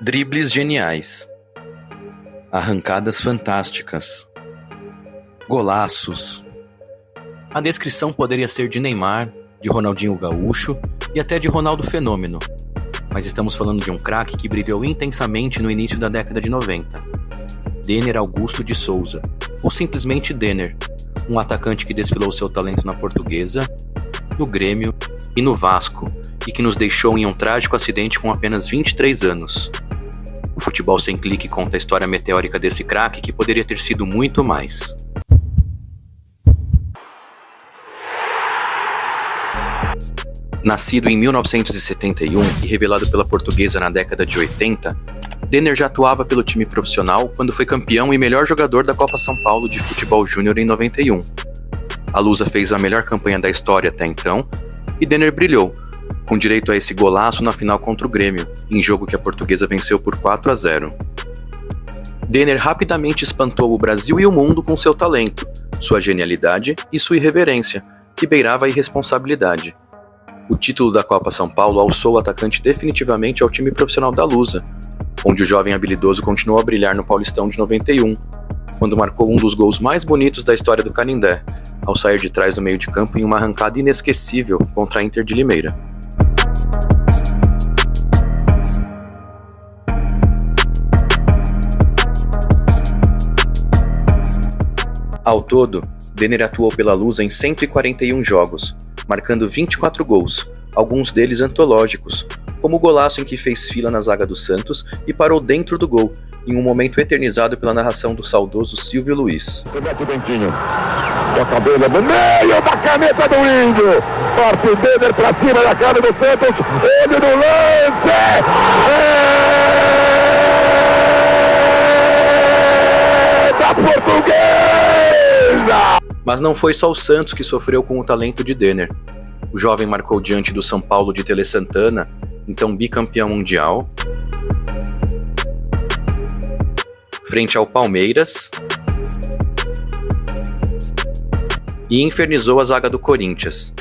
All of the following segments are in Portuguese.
Dribles geniais, arrancadas fantásticas, golaços. A descrição poderia ser de Neymar, de Ronaldinho Gaúcho e até de Ronaldo Fenômeno, mas estamos falando de um craque que brilhou intensamente no início da década de 90. Denner Augusto de Souza, ou simplesmente Denner, um atacante que desfilou seu talento na Portuguesa, no Grêmio e no Vasco, e que nos deixou em um trágico acidente com apenas 23 anos. O Futebol Sem Clique conta a história meteórica desse craque que poderia ter sido muito mais. Nascido em 1971 e revelado pela Portuguesa na década de 80, Denner já atuava pelo time profissional quando foi campeão e melhor jogador da Copa São Paulo de Futebol Júnior em 91. A Lusa fez a melhor campanha da história até então, e Denner brilhou, com direito a esse golaço na final contra o Grêmio, em jogo que a Portuguesa venceu por 4-0. Denner rapidamente espantou o Brasil e o mundo com seu talento, sua genialidade e sua irreverência, que beirava a irresponsabilidade. O título da Copa São Paulo alçou o atacante definitivamente ao time profissional da Lusa, onde o jovem habilidoso continuou a brilhar no Paulistão de 91, quando marcou um dos gols mais bonitos da história do Canindé, ao sair de trás do meio de campo em uma arrancada inesquecível contra a Inter de Limeira. Ao todo, Denner atuou pela Lusa em 141 jogos, marcando 24 gols, alguns deles antológicos, como o golaço em que fez fila na zaga do Santos e parou dentro do gol, em um momento eternizado pela narração do saudoso Silvio Luiz. Aqui Dentinho, a cabelo no meio da caneta do Índio, parte Denner pra cima da cara do Santos, ele no lance, da Portuguesa! Mas não foi só o Santos que sofreu com o talento de Denner. O jovem marcou diante do São Paulo de Tele Santana, então bicampeão mundial, frente ao Palmeiras, e infernizou a zaga do Corinthians.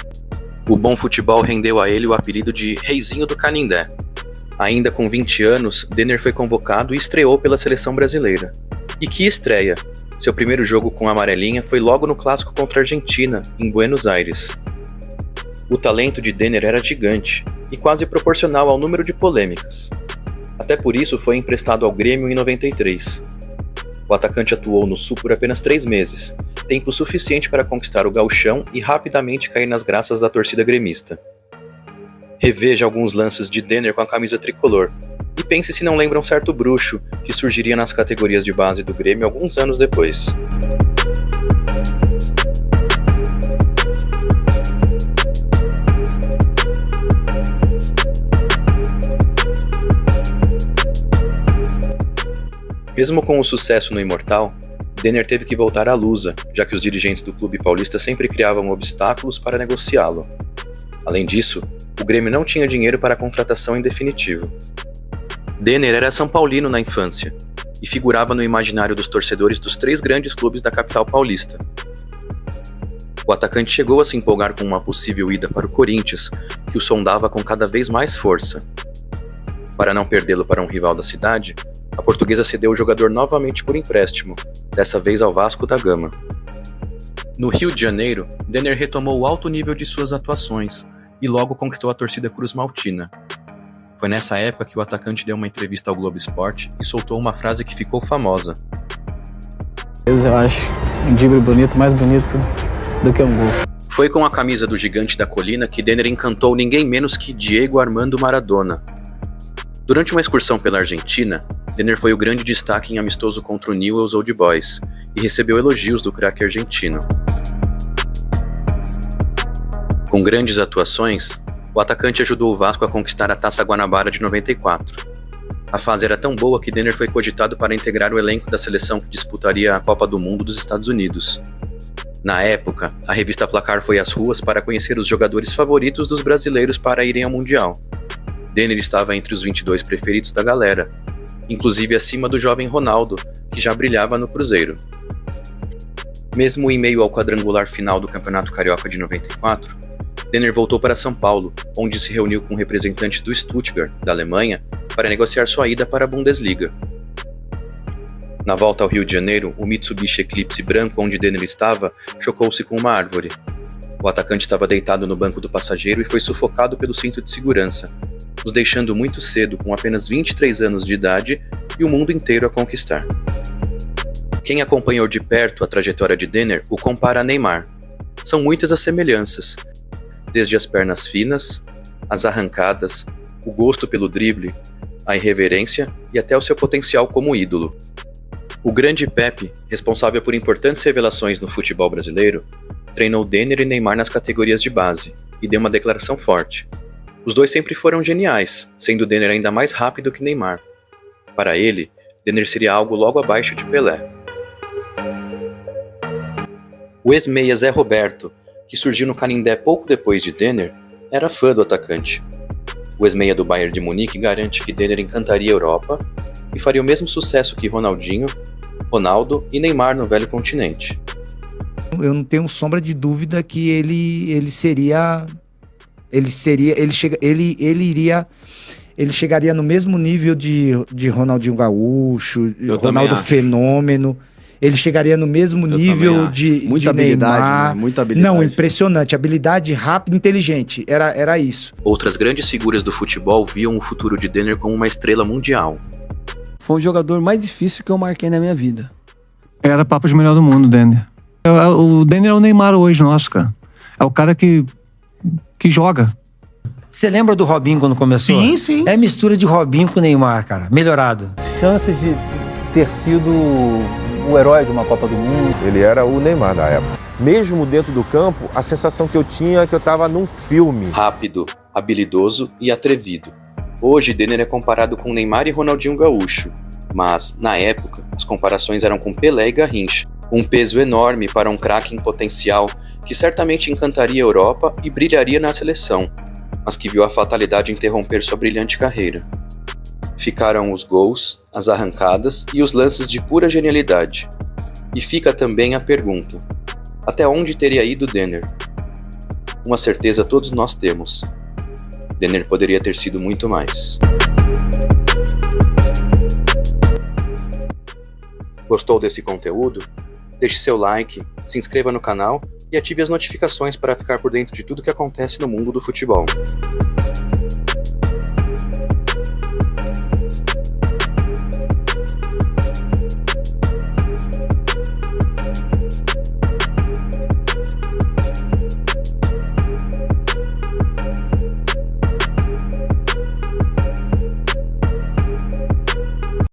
O bom futebol rendeu a ele o apelido de Reizinho do Canindé. Ainda com 20 anos, Denner foi convocado e estreou pela seleção brasileira. E que estreia! Seu primeiro jogo com a amarelinha foi logo no clássico contra a Argentina, em Buenos Aires. O talento de Denner era gigante e quase proporcional ao número de polêmicas. Até por isso foi emprestado ao Grêmio em 93. O atacante atuou no Sul por apenas 3 meses, tempo suficiente para conquistar o gauchão e rapidamente cair nas graças da torcida gremista. Reveja alguns lances de Denner com a camisa tricolor, e pense se não lembra um certo bruxo que surgiria nas categorias de base do Grêmio alguns anos depois. Mesmo com o sucesso no Imortal, Denner teve que voltar à Lusa, já que os dirigentes do clube paulista sempre criavam obstáculos para negociá-lo. Além disso, o Grêmio não tinha dinheiro para a contratação em definitivo. Denner era São Paulino na infância e figurava no imaginário dos torcedores dos 3 grandes clubes da capital paulista. O atacante chegou a se empolgar com uma possível ida para o Corinthians, que o sondava com cada vez mais força. Para não perdê-lo para um rival da cidade, a Portuguesa cedeu o jogador novamente por empréstimo, dessa vez ao Vasco da Gama. No Rio de Janeiro, Denner retomou o alto nível de suas atuações e logo conquistou a torcida cruzmaltina. Foi nessa época que o atacante deu uma entrevista ao Globo Esporte e soltou uma frase que ficou famosa. Eu acho um drible bonito, mais bonito do que um gol. Foi com a camisa do Gigante da Colina que Denner encantou ninguém menos que Diego Armando Maradona. Durante uma excursão pela Argentina, Denner foi o grande destaque em amistoso contra o Newell's Old Boys e recebeu elogios do craque argentino. Com grandes atuações, o atacante ajudou o Vasco a conquistar a Taça Guanabara de 94. A fase era tão boa que Denner foi cogitado para integrar o elenco da seleção que disputaria a Copa do Mundo dos Estados Unidos. Na época, a revista Placar foi às ruas para conhecer os jogadores favoritos dos brasileiros para irem ao Mundial. Denner estava entre os 22 preferidos da galera, inclusive acima do jovem Ronaldo, que já brilhava no Cruzeiro. Mesmo em meio ao quadrangular final do Campeonato Carioca de 94, Denner voltou para São Paulo, onde se reuniu com representantes do Stuttgart, da Alemanha, para negociar sua ida para a Bundesliga. Na volta ao Rio de Janeiro, o Mitsubishi Eclipse branco onde Denner estava chocou-se com uma árvore. O atacante estava deitado no banco do passageiro e foi sufocado pelo cinto de segurança, nos deixando muito cedo com apenas 23 anos de idade e o mundo inteiro a conquistar. Quem acompanhou de perto a trajetória de Denner o compara a Neymar. São muitas as semelhanças, desde as pernas finas, as arrancadas, o gosto pelo drible, a irreverência e até o seu potencial como ídolo. O grande Pepe, responsável por importantes revelações no futebol brasileiro, treinou Denner e Neymar nas categorias de base e deu uma declaração forte. Os dois sempre foram geniais, sendo Denner ainda mais rápido que Neymar. Para ele, Denner seria algo logo abaixo de Pelé. O ex-meia Zé Roberto, que surgiu no Canindé pouco depois de Denner, era fã do atacante. O ex-meia do Bayern de Munique garante que Denner encantaria a Europa e faria o mesmo sucesso que Ronaldinho, Ronaldo e Neymar no velho continente. Eu não tenho sombra de dúvida que ele chegaria no mesmo nível de Ronaldinho Gaúcho, Ronaldo Fenômeno. Ele chegaria no mesmo nível de habilidade, Neymar. né? Muita habilidade. Não, impressionante. Habilidade rápida e inteligente. Era isso. Outras grandes figuras do futebol viam o futuro de Denner como uma estrela mundial. Foi o jogador mais difícil que eu marquei na minha vida. Era papo de melhor do mundo, Denner. O Denner é o Neymar hoje, nosso, cara. É o cara que joga. Você lembra do Robinho quando começou? Sim, sim. É mistura de Robinho com Neymar, cara. Melhorado. Chances de ter sido o herói de uma Copa do Mundo. Ele era o Neymar da época. Mesmo dentro do campo, a sensação que eu tinha é que eu estava num filme. Rápido, habilidoso e atrevido. Hoje, Denner é comparado com Neymar e Ronaldinho Gaúcho, mas, na época, as comparações eram com Pelé e Garrincha, um peso enorme para um craque em potencial que certamente encantaria a Europa e brilharia na seleção, mas que viu a fatalidade interromper sua brilhante carreira. Ficaram os gols, as arrancadas e os lances de pura genialidade. E fica também a pergunta: até onde teria ido Denner? Uma certeza todos nós temos: Denner poderia ter sido muito mais. Gostou desse conteúdo? Deixe seu like, se inscreva no canal e ative as notificações para ficar por dentro de tudo que acontece no mundo do futebol.